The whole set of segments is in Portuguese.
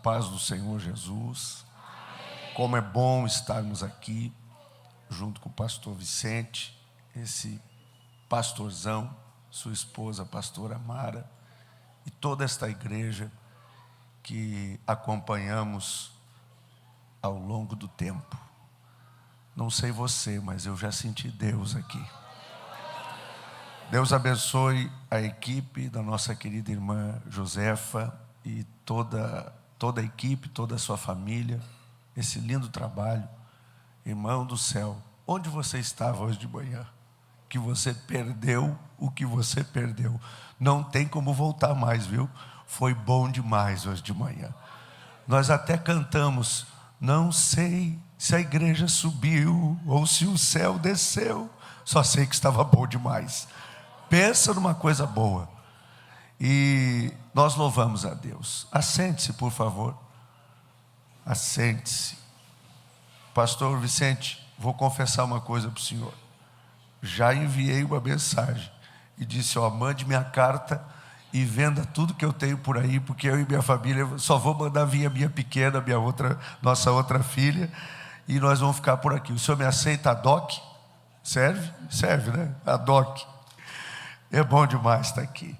paz do Senhor Jesus. Como é bom estarmos aqui junto com o pastor Vicente, esse pastorzão, sua esposa, a pastora Mara, e toda esta igreja que acompanhamos ao longo do tempo. Não sei você, mas eu já senti Deus aqui. Deus abençoe a equipe da nossa querida irmã Josefa e toda a equipe, toda a sua família, esse lindo trabalho. Irmão do céu, onde você estava hoje de manhã? Que você perdeu o que você perdeu. Não tem como voltar mais, viu? Foi bom demais hoje de manhã. Nós até cantamos, não sei se a igreja subiu ou se o céu desceu, só sei que estava bom demais. Pensa numa coisa boa. E nós louvamos a Deus. Assente-se, por favor. Assente-se. Pastor Vicente, vou confessar uma coisa para o senhor. Já enviei uma mensagem e disse, mande minha carta e venda tudo que eu tenho por aí, porque eu e minha família só vou mandar via minha pequena, nossa outra filha, e nós vamos ficar por aqui. O senhor me aceita a DOC? Serve? Serve, né? A DOC. É bom demais estar aqui.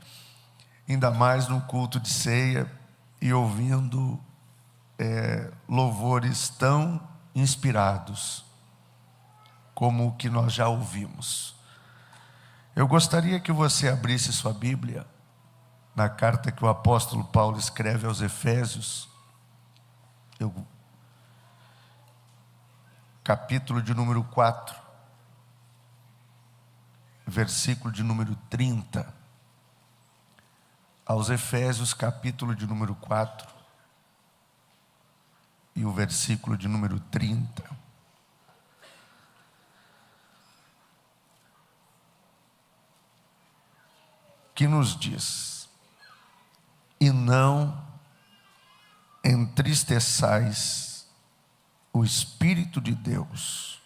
Ainda mais num culto de ceia e ouvindo louvores tão inspirados como o que nós já ouvimos. Eu gostaria que você abrisse sua Bíblia na carta que o apóstolo Paulo escreve aos Efésios, capítulo de número 4, versículo de número 30. Aos Efésios, capítulo de número 4 e o versículo de número 30. Que nos diz: e não entristeçais o Espírito de Deus,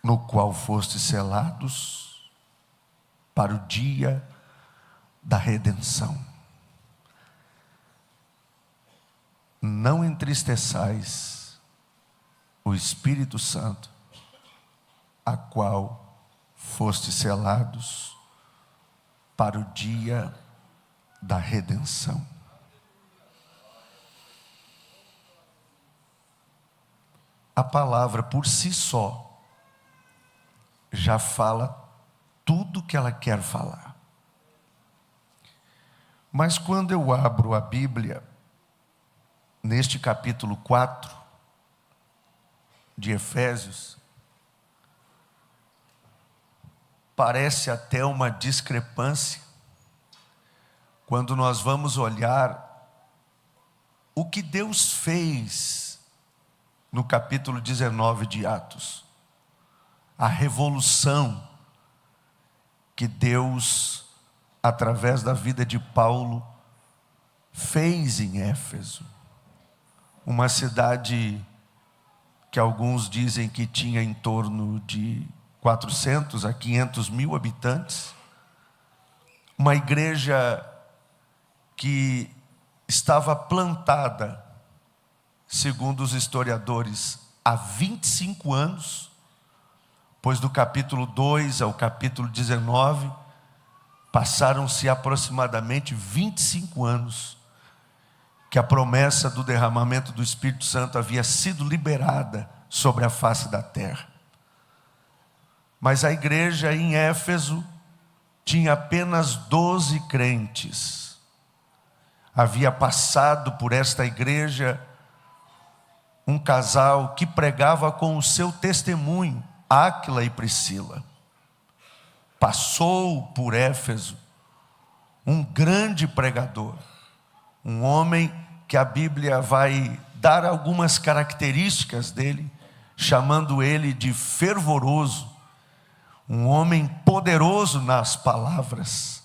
no qual fostes selados para o dia da redenção. Não entristeçais o Espírito Santo, a qual fostes selados para o dia da redenção. A palavra por si só já fala tudo o que ela quer falar. Mas quando eu abro a Bíblia, neste capítulo 4 de Efésios, parece até uma discrepância quando nós vamos olhar o que Deus fez no capítulo 19 de Atos. A revolução que Deus, através da vida de Paulo, fez em Éfeso. Uma cidade que alguns dizem que tinha em torno de 400 a 500 mil habitantes. Uma igreja que estava plantada, segundo os historiadores, há 25 anos, pois do capítulo 2 ao capítulo 19, passaram-se aproximadamente 25 anos, que a promessa do derramamento do Espírito Santo havia sido liberada sobre a face da terra. Mas a igreja em Éfeso tinha apenas 12 crentes. Havia passado por esta igreja um casal que pregava com o seu testemunho, Áquila e Priscila. Passou por Éfeso um grande pregador, um homem que a Bíblia vai dar algumas características dele, chamando ele de fervoroso, um homem poderoso nas palavras.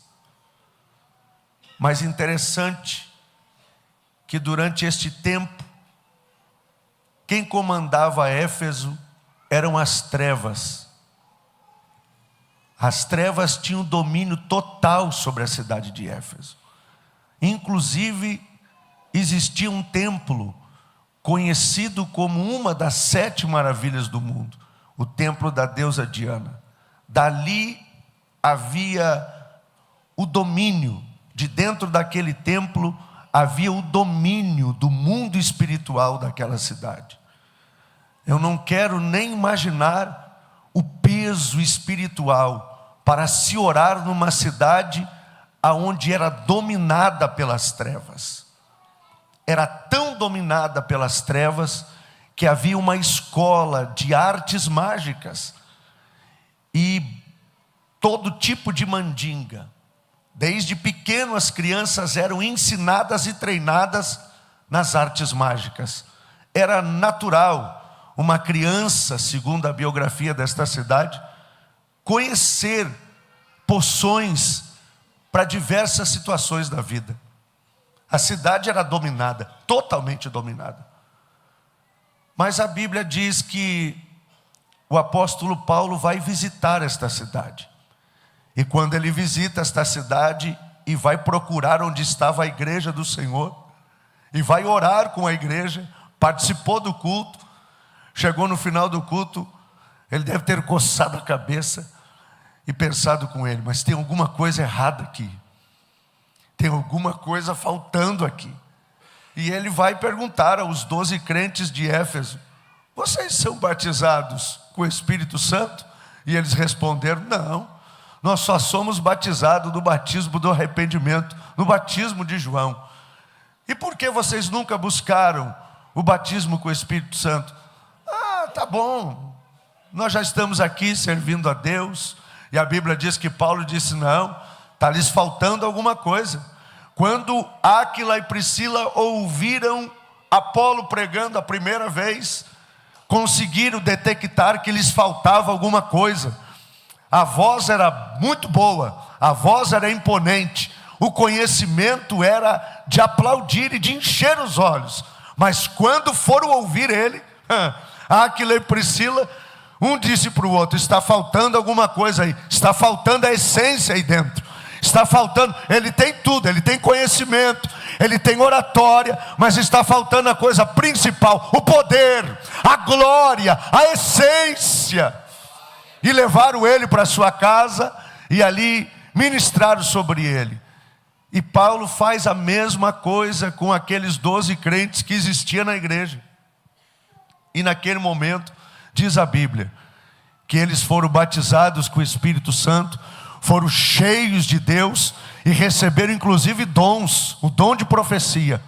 Mas interessante que durante este tempo, quem comandava Éfeso eram as trevas. As trevas tinham domínio total sobre a cidade de Éfeso. Inclusive, existia um templo conhecido como uma das 7 maravilhas do mundo, o templo da deusa Diana. Dali havia o domínio, de dentro daquele templo havia o domínio do mundo espiritual daquela cidade. Eu não quero nem imaginar o peso espiritual para se orar numa cidade aonde era dominada pelas trevas. Era tão dominada pelas trevas que havia uma escola de artes mágicas e todo tipo de mandinga. Desde pequeno as crianças eram ensinadas e treinadas nas artes mágicas. Era natural uma criança, segundo a biografia desta cidade, conhecer poções para diversas situações da vida. A cidade era dominada, totalmente dominada. Mas a Bíblia diz que o apóstolo Paulo vai visitar esta cidade. E quando ele visita esta cidade e vai procurar onde estava a igreja do Senhor, e vai orar com a igreja, participou do culto, chegou no final do culto, ele deve ter coçado a cabeça e pensado com ele, mas tem alguma coisa errada aqui, tem alguma coisa faltando aqui. E ele vai perguntar aos 12 crentes de Éfeso: vocês são batizados com o Espírito Santo? E eles responderam: não, nós só somos batizados no batismo do arrependimento, no batismo de João. E por que vocês nunca buscaram o batismo com o Espírito Santo? Ah, tá bom, nós já estamos aqui servindo a Deus. E a Bíblia diz que Paulo disse: não, está lhes faltando alguma coisa. Quando Áquila e Priscila ouviram Apolo pregando a primeira vez, conseguiram detectar que lhes faltava alguma coisa. A voz era muito boa, a voz era imponente, o conhecimento era de aplaudir e de encher os olhos. Mas quando foram ouvir ele, Áquila e Priscila, um disse para o outro: está faltando alguma coisa aí, está faltando a essência aí dentro, está faltando. Ele tem tudo, ele tem conhecimento, ele tem oratória, mas está faltando a coisa principal, o poder, a glória, a essência. E levaram ele para sua casa e ali ministraram sobre ele. E Paulo faz a mesma coisa com aqueles 12 crentes que existiam na igreja. E naquele momento, diz a Bíblia, que eles foram batizados com o Espírito Santo, foram cheios de Deus e receberam inclusive dons, o dom de profecia.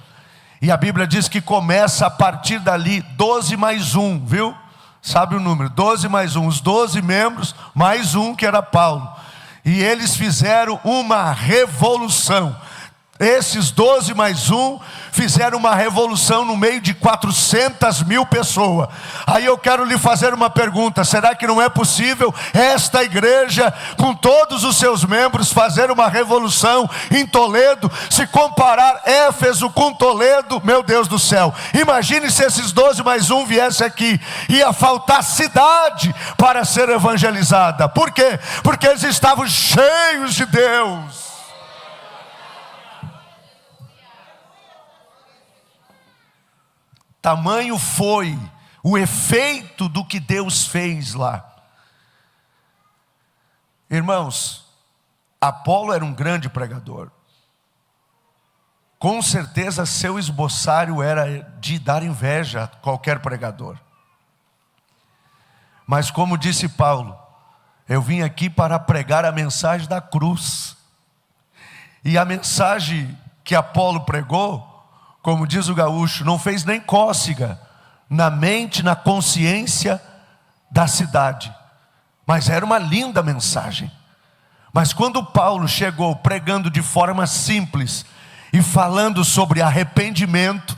E a Bíblia diz que começa a partir dali 12 mais 1, viu? Sabe o número? 12 mais 1, os 12 membros, mais um que era Paulo. E eles fizeram uma revolução. Esses 12 mais 1 fizeram uma revolução no meio de 400 mil pessoas. Aí eu quero lhe fazer uma pergunta: será que não é possível esta igreja, com todos os seus membros, fazer uma revolução em Toledo? Se comparar Éfeso com Toledo, meu Deus do céu, imagine se esses 12 mais 1 viesse aqui, ia faltar cidade para ser evangelizada. Por quê? Porque eles estavam cheios de Deus. Tamanho foi o efeito do que Deus fez lá. Irmãos, Apolo era um grande pregador. Com certeza seu esboçário era de dar inveja a qualquer pregador. Mas como disse Paulo, eu vim aqui para pregar a mensagem da cruz. E a mensagem que Apolo pregou, como diz o gaúcho, não fez nem cócega na mente, na consciência da cidade. Mas era uma linda mensagem. Mas quando Paulo chegou pregando de forma simples e falando sobre arrependimento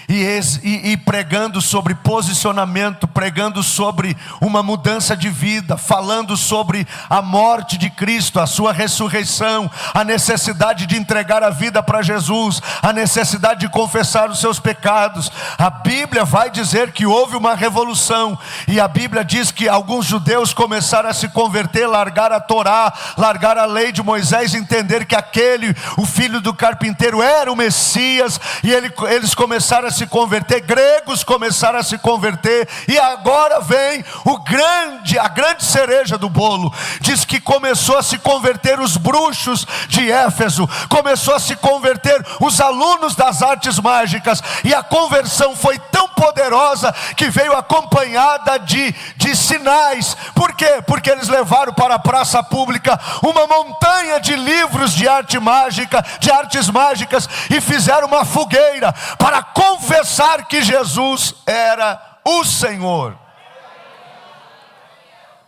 e pregando sobre posicionamento, pregando sobre uma mudança de vida, falando sobre a morte de Cristo, a sua ressurreição, a necessidade de entregar a vida para Jesus, a necessidade de confessar os seus pecados. A Bíblia vai dizer que houve uma revolução, e a Bíblia diz que alguns judeus começaram a se converter, largar a Torá, largar a lei de Moisés, entender que aquele, o filho do carpinteiro, era o Messias, e eles começaram a se converter, gregos começaram a se converter, e agora vem a grande cereja do bolo. Diz que começou a se converter os bruxos de Éfeso, começou a se converter os alunos das artes mágicas, e a conversão foi tão poderosa que veio acompanhada de sinais. Por quê? Porque eles levaram para a praça pública uma montanha de livros de artes mágicas, e fizeram uma fogueira para confessar que Jesus era o Senhor.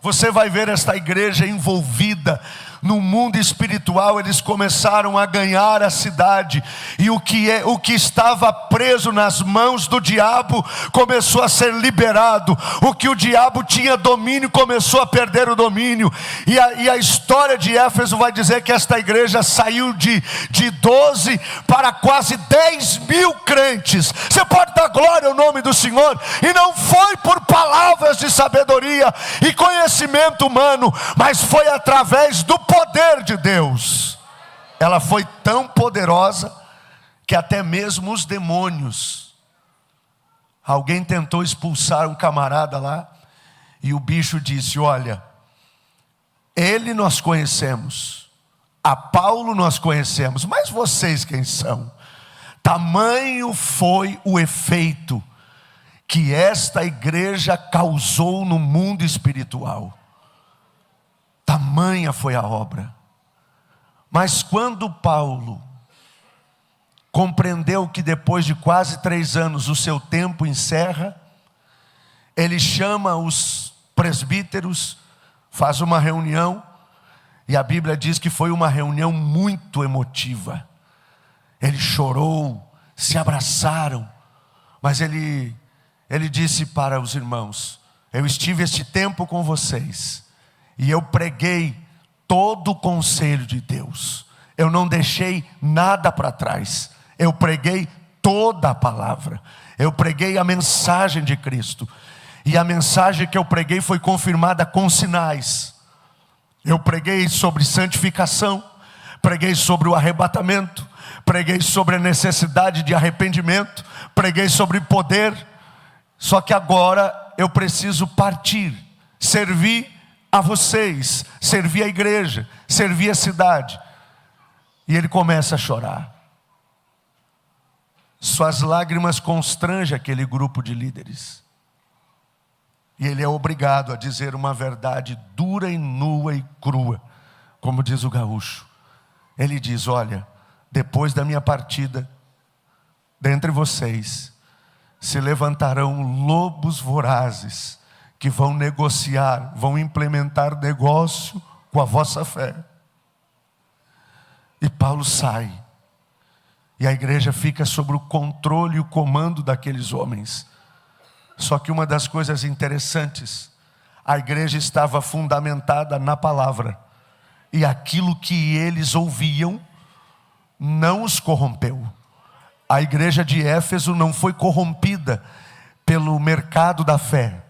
Você vai ver esta igreja envolvida no mundo espiritual. Eles começaram a ganhar a cidade, e o que estava preso nas mãos do diabo começou a ser liberado. O que o diabo tinha domínio começou a perder o domínio, e a história de Éfeso vai dizer que esta igreja saiu de 12 para quase 10 mil crentes. Você pode dar glória ao nome do Senhor? E não foi por palavras de sabedoria e conhecimento humano, mas foi através do poder de Deus. Ela foi tão poderosa que até mesmo os demônios, alguém tentou expulsar um camarada lá, e o bicho disse: olha, ele nós conhecemos, a Paulo nós conhecemos, mas vocês quem são? Tamanho foi o efeito que esta igreja causou no mundo espiritual. Tamanha foi a obra. Mas quando Paulo compreendeu que depois de quase 3 anos o seu tempo encerra, ele chama os presbíteros, faz uma reunião, e a Bíblia diz que foi uma reunião muito emotiva. Ele chorou, se abraçaram, mas ele disse para os irmãos: eu estive este tempo com vocês, e eu preguei todo o conselho de Deus. Eu não deixei nada para trás. Eu preguei toda a palavra. Eu preguei a mensagem de Cristo. E a mensagem que eu preguei foi confirmada com sinais. Eu preguei sobre santificação, preguei sobre o arrebatamento, preguei sobre a necessidade de arrependimento, preguei sobre poder. Só que agora eu preciso partir, servir a vocês, servir a igreja, servir a cidade. E ele começa a chorar. Suas lágrimas constrangem aquele grupo de líderes, e ele é obrigado a dizer uma verdade dura e nua e crua, como diz o gaúcho. Ele diz: olha, depois da minha partida, dentre vocês se levantarão lobos vorazes, que vão negociar, vão implementar negócio com a vossa fé. E Paulo sai, e a igreja fica sob o controle e o comando daqueles homens. Só que uma das coisas interessantes, a igreja estava fundamentada na palavra, e aquilo que eles ouviam não os corrompeu. A igreja de Éfeso não foi corrompida pelo mercado da fé.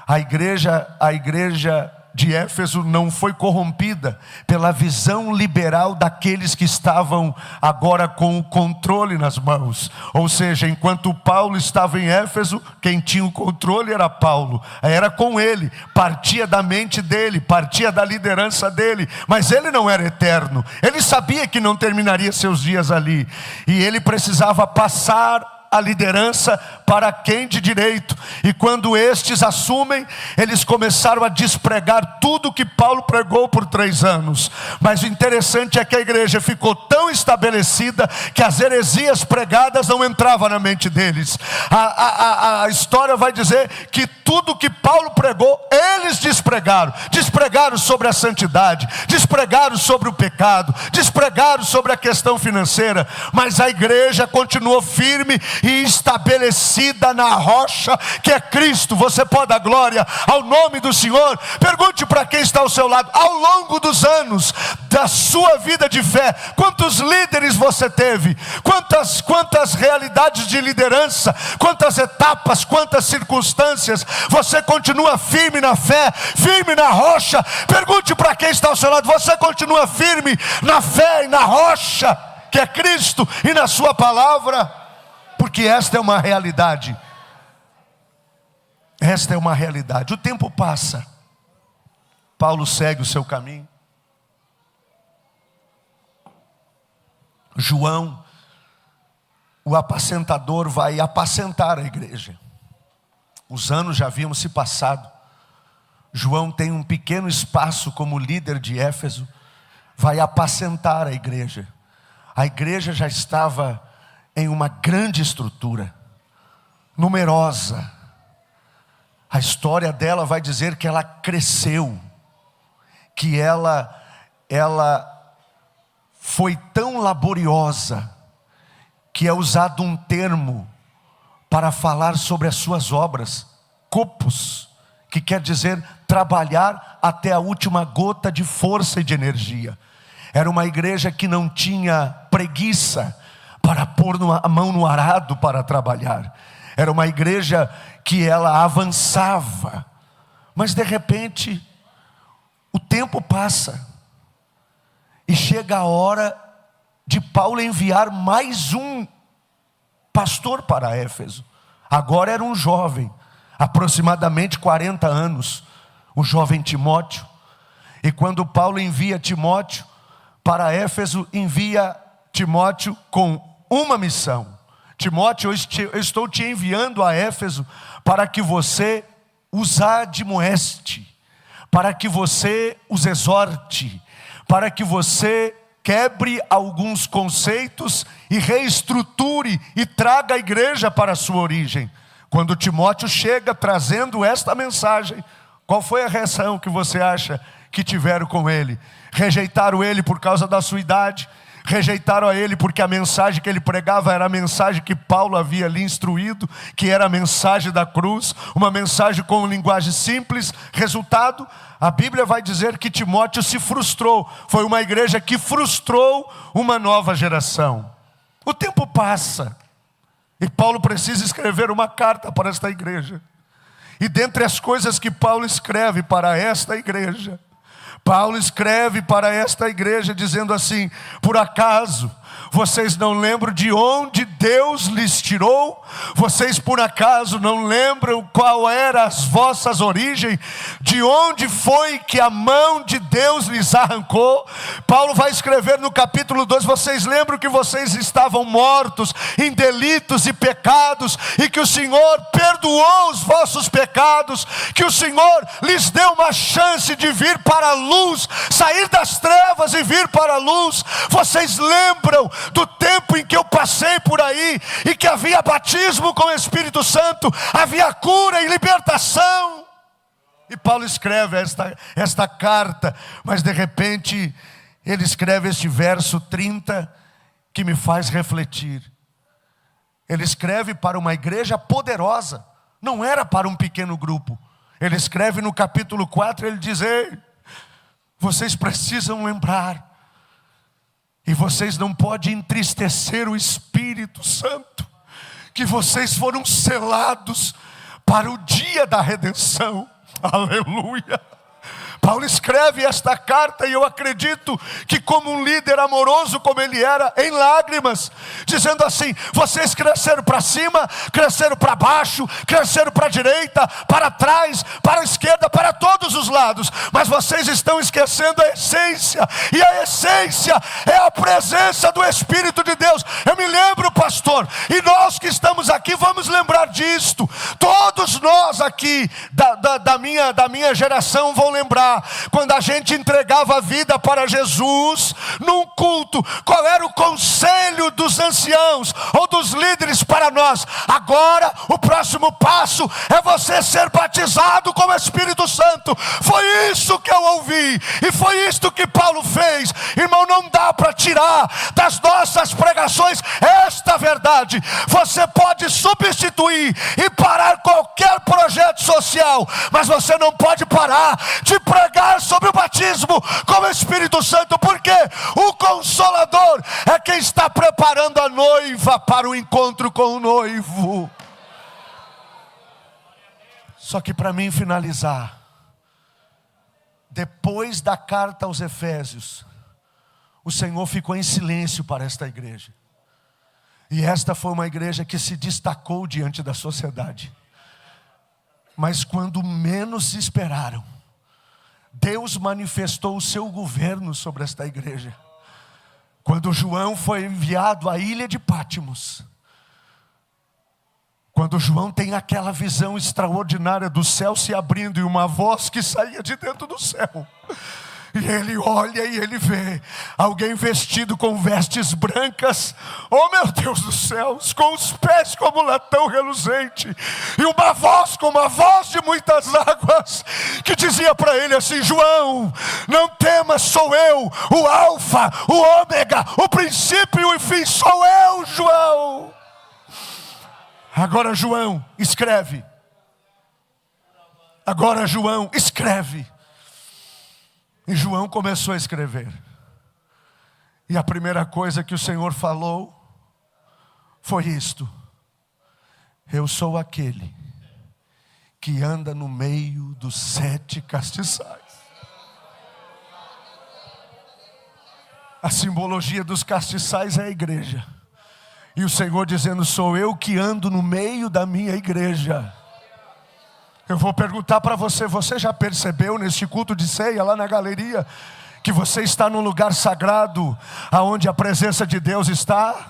A igreja de Éfeso não foi corrompida pela visão liberal daqueles que estavam agora com o controle nas mãos. Ou seja, enquanto Paulo estava em Éfeso, quem tinha o controle era Paulo, era com ele, partia da mente dele, partia da liderança dele, mas ele não era eterno. Ele sabia que não terminaria seus dias ali, e ele precisava passar a liderança para quem de direito. E quando estes assumem, eles começaram a despregar tudo que Paulo pregou por 3 anos. Mas o interessante é que a igreja ficou tão estabelecida que as heresias pregadas não entravam na mente deles. A história vai dizer que tudo que Paulo pregou, eles despregaram sobre a santidade, despregaram sobre o pecado, despregaram sobre a questão financeira, mas a igreja continuou firme e estabelecida na rocha que é Cristo. Você pode dar glória ao nome do Senhor? Pergunte para quem está ao seu lado: ao longo dos anos da sua vida de fé, quantos líderes você teve? Quantas realidades de liderança? Quantas etapas? Quantas circunstâncias? Você continua firme na fé, firme na rocha? Pergunte para quem está ao seu lado: você continua firme na fé e na rocha que é Cristo e na sua palavra? Porque esta é uma realidade. Esta é uma realidade. O tempo passa, Paulo segue o seu caminho. João, o apacentador, vai apacentar a igreja. Os anos já haviam se passado. João tem um pequeno espaço como líder de Éfeso, vai apacentar a igreja. A igreja já estava em uma grande estrutura, numerosa. A história dela vai dizer que ela cresceu, que ela foi tão laboriosa, que é usado um termo para falar sobre as suas obras, copos, que quer dizer trabalhar até a última gota de força e de energia. Era uma igreja que não tinha preguiça para pôr a mão no arado para trabalhar. Era uma igreja que ela avançava. Mas de repente, o tempo passa. E chega a hora de Paulo enviar mais um pastor para Éfeso. Agora era um jovem, aproximadamente 40 anos, o jovem Timóteo. E quando Paulo envia Timóteo para Éfeso, envia Timóteo com uma missão: Timóteo, eu estou te enviando a Éfeso para que você os admoeste, para que você os exorte, para que você quebre alguns conceitos e reestruture e traga a igreja para a sua origem. Quando Timóteo chega trazendo esta mensagem, qual foi a reação que você acha que tiveram com ele? Rejeitaram ele por causa da sua idade, rejeitaram a ele porque a mensagem que ele pregava era a mensagem que Paulo havia lhe instruído, que era a mensagem da cruz, uma mensagem com linguagem simples. Resultado, a Bíblia vai dizer que Timóteo se frustrou. Foi uma igreja que frustrou uma nova geração. O tempo passa e Paulo precisa escrever uma carta para esta igreja. E dentre as coisas que Paulo escreve para esta igreja, Paulo escreve para esta igreja dizendo assim: por acaso vocês não lembram de onde Deus lhes tirou? Vocês por acaso não lembram qual era as vossas origens? De onde foi que a mão de Deus lhes arrancou? Paulo vai escrever no capítulo 2, vocês lembram que vocês estavam mortos em delitos e pecados, e que o Senhor perdoou os vossos pecados, que o Senhor lhes deu uma chance de vir para a luz, sair das trevas e vir para a luz. Vocês lembram do tempo em que eu passei por aí, e que havia batismo com o Espírito Santo, havia cura e libertação? E Paulo escreve esta carta, mas de repente ele escreve este verso 30 que me faz refletir. Ele escreve para uma igreja poderosa, não era para um pequeno grupo. Ele escreve no capítulo 4, ele diz: ei, vocês precisam lembrar, e vocês não podem entristecer o Espírito Santo, que vocês foram selados para o dia da redenção. Aleluia! Paulo escreve esta carta, e eu acredito que como um líder amoroso como ele era, em lágrimas, dizendo assim: vocês cresceram para cima, cresceram para baixo, cresceram para a direita, para trás, para a esquerda, para todos os lados, mas vocês estão esquecendo a essência, e a essência é a presença do Espírito de Deus. Eu me lembro, pastor, e nós que estamos aqui vamos lembrar disto. Todos nós aqui da minha geração vão lembrar quando a gente entregava a vida para Jesus num culto. Qual era o conselho dos anciãos ou dos líderes para nós? Agora o próximo passo é você ser batizado com o Espírito Santo. Foi isso que eu ouvi, e foi isso que Paulo fez. Irmão, não dá dá para tirar das nossas pregações esta verdade. Você pode substituir e parar qualquer projeto social, mas você não pode parar de pregar sobre o batismo com o Espírito Santo, porque o Consolador é quem está preparando a noiva para o encontro com o noivo. Só que para mim finalizar, depois da carta aos Efésios, o Senhor ficou em silêncio para esta igreja. E esta foi uma igreja que se destacou diante da sociedade. Mas quando menos se esperaram, Deus manifestou o seu governo sobre esta igreja. Quando João foi enviado à ilha de Pátimos, quando João tem aquela visão extraordinária do céu se abrindo e uma voz que saía de dentro do céu, e ele olha e ele vê alguém vestido com vestes brancas, oh meu Deus dos céus, com os pés como latão reluzente, e uma voz como a voz de muitas águas, que dizia para ele assim: João, não temas, sou eu, o alfa, o ômega, o princípio e o fim, sou eu, João. Agora João, escreve. Agora João, escreve. E João começou a escrever. E a primeira coisa que o Senhor falou foi isto: eu sou aquele que anda no meio dos 7 castiçais. A simbologia dos castiçais é a igreja. E o Senhor dizendo: sou eu que ando no meio da minha igreja. Eu vou perguntar para você: você já percebeu neste culto de ceia lá na galeria que você está num lugar sagrado, aonde a presença de Deus está?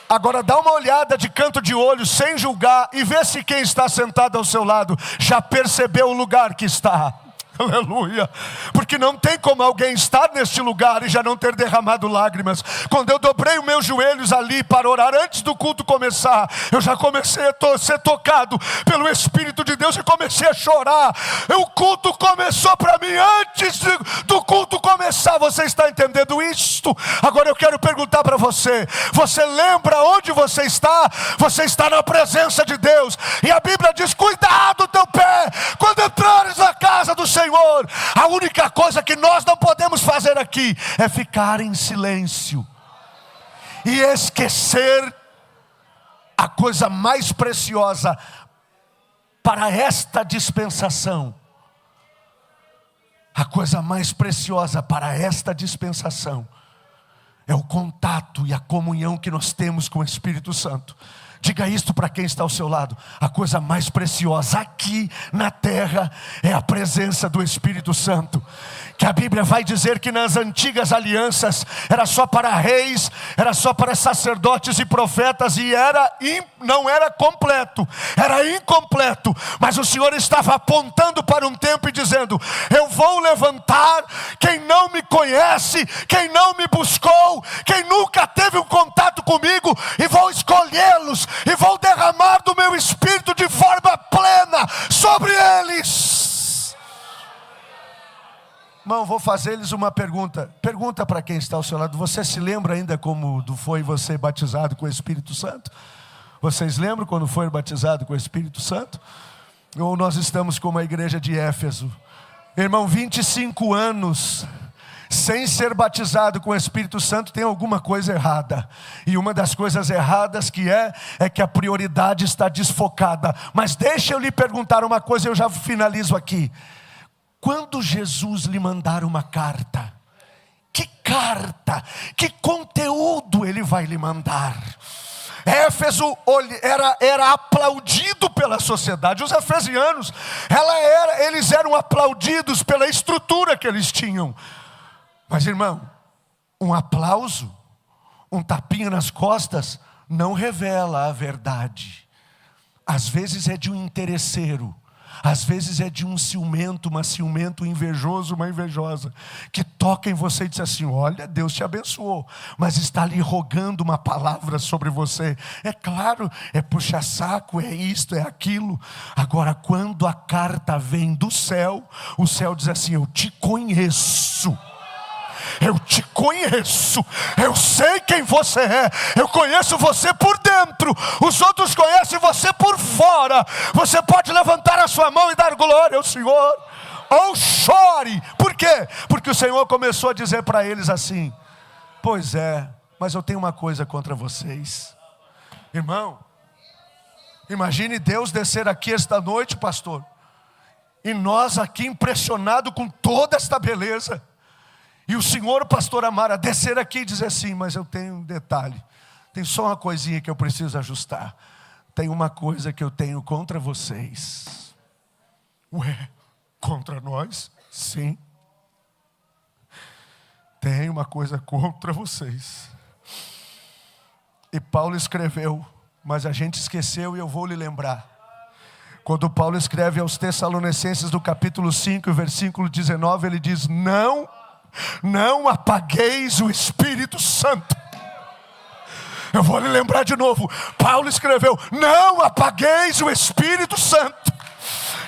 Agora dá uma olhada de canto de olho, sem julgar, e vê se quem está sentado ao seu lado já percebeu o lugar que está. Aleluia, porque não tem como alguém estar neste lugar e já não ter derramado lágrimas. Quando eu dobrei os meus joelhos ali para orar antes do culto começar, eu já comecei a ser tocado pelo Espírito de Deus e comecei a chorar. O culto começou para mim antes do culto começar. Você está entendendo isto? Agora eu quero perguntar para você: você lembra onde você está? Você está na presença de Deus, e a Bíblia diz: cuidado o teu pé quando entrares na casa do Senhor. A única coisa que nós não podemos fazer aqui é ficar em silêncio e esquecer a coisa mais preciosa para esta dispensação. A coisa mais preciosa para esta dispensação é o contato e a comunhão que nós temos com o Espírito Santo. Diga isto para quem está ao seu lado: a coisa mais preciosa aqui na terra é a presença do Espírito Santo. Que a Bíblia vai dizer que nas antigas alianças era só para reis, era só para sacerdotes e profetas, e não era completo, era incompleto. Mas o Senhor estava apontando para um tempo e dizendo: eu vou levantar quem não me conhece, quem não me buscou, quem nunca teve um contato comigo, e vou escolhê-los, e vou derramar do meu Espírito de forma plena sobre eles. Irmão, vou fazer-lhes uma pergunta. Pergunta para quem está ao seu lado: você se lembra ainda como foi você batizado com o Espírito Santo? Vocês lembram quando foi batizado com o Espírito Santo? Ou nós estamos como a igreja de Éfeso? Irmão, 25 anos sem ser batizado com o Espírito Santo, tem alguma coisa errada. E uma das coisas erradas que é que a prioridade está desfocada. Mas deixa eu lhe perguntar uma coisa, eu já finalizo aqui. Quando Jesus lhe mandar uma carta, que carta, que conteúdo ele vai lhe mandar? Éfeso era aplaudido pela sociedade. Os efesianos, eles eram aplaudidos pela estrutura que eles tinham. Mas irmão, um aplauso, um tapinha nas costas, não revela a verdade. Às vezes é de um interesseiro, às vezes é de um ciumento, uma ciumento, um invejoso, uma invejosa, que toca em você e diz assim: olha, Deus te abençoou, mas está ali rogando uma palavra sobre você. É claro, é puxa-saco, é isto, é aquilo. Agora, quando a carta vem do céu, o céu diz assim: eu te conheço. eu te conheço, eu sei quem você é, eu conheço você por dentro, os outros conhecem você por fora. Você pode levantar a sua mão e dar glória ao Senhor, ou chore. Por quê? Porque o Senhor começou a dizer para eles assim: pois é, mas eu tenho uma coisa contra vocês. Irmão, imagine Deus descer aqui esta noite, pastor, e nós aqui impressionados com toda esta beleza, e o senhor, pastor Amara, descer aqui e dizer assim: mas eu tenho um detalhe, tem só uma coisinha que eu preciso ajustar, tem uma coisa que eu tenho contra vocês. Ué, contra nós? Sim, tem uma coisa contra vocês. E Paulo escreveu, mas a gente esqueceu, e eu vou lhe lembrar. Quando Paulo escreve aos Tessalonicenses, do capítulo 5, versículo 19, ele diz: não apagueis o Espírito Santo. Eu vou lhe lembrar de novo. Paulo escreveu: não apagueis o Espírito Santo.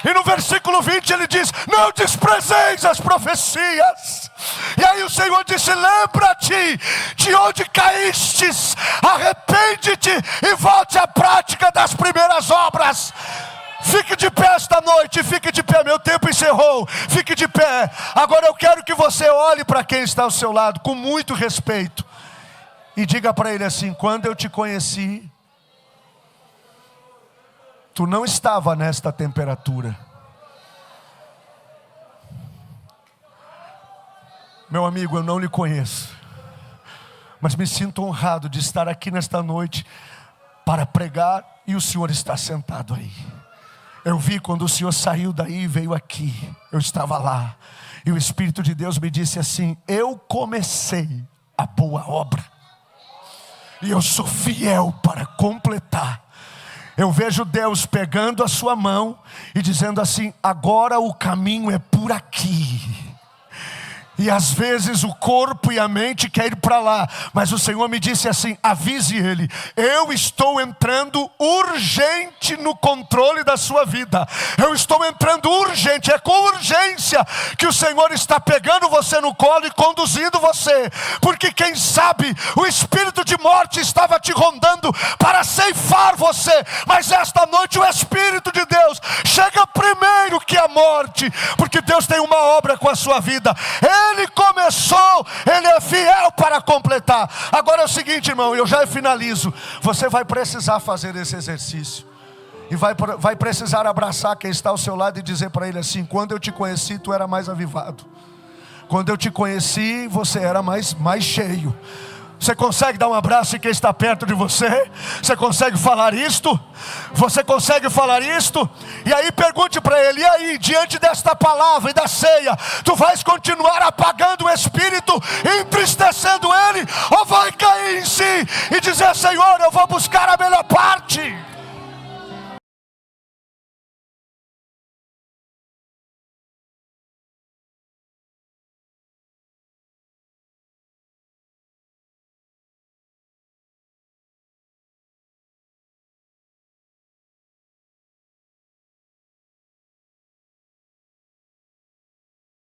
E no versículo 20 ele diz: não desprezeis as profecias. E aí o Senhor disse: lembra-te de onde caístes, arrepende-te e volte à prática das primeiras obras. Fique de pé esta noite, fique de pé, meu tempo encerrou, fique de pé. Agora eu quero que você olhe para quem está ao seu lado com muito respeito e diga para ele assim: quando eu te conheci, tu não estava nesta temperatura. Meu amigo, eu não lhe conheço, mas me sinto honrado de estar aqui nesta noite para pregar, e o Senhor está sentado aí. Eu vi quando o Senhor saiu daí e veio aqui, eu estava lá, e o Espírito de Deus me disse assim: eu comecei a boa obra, e eu sou fiel para completar. Eu vejo Deus pegando a sua mão e dizendo assim: agora o caminho é por aqui. E às vezes o corpo e a mente querem ir para lá, mas o Senhor me disse assim: avise ele, eu estou entrando urgente no controle da sua vida. Eu estou entrando urgente, é com urgência que o Senhor está pegando você no colo e conduzindo você. Porque quem sabe o espírito de morte estava te rondando para ceifar você, mas esta noite o Espírito de Deus chega primeiro que a morte, porque Deus tem uma obra com a sua vida. Ele começou, Ele é fiel para completar. Agora é o seguinte, irmão, eu já finalizo. Você vai precisar fazer esse exercício, e vai precisar abraçar quem está ao seu lado e dizer para ele assim: quando eu te conheci, tu era mais avivado. Quando eu te conheci, você era mais cheio. Você consegue dar um abraço em quem está perto de você? Você consegue falar isto? Você consegue falar isto? E aí pergunte para ele: e aí, diante desta palavra e da ceia, tu vais continuar apagando o Espírito, entristecendo ele, ou vai cair em si e dizer: Senhor, eu vou buscar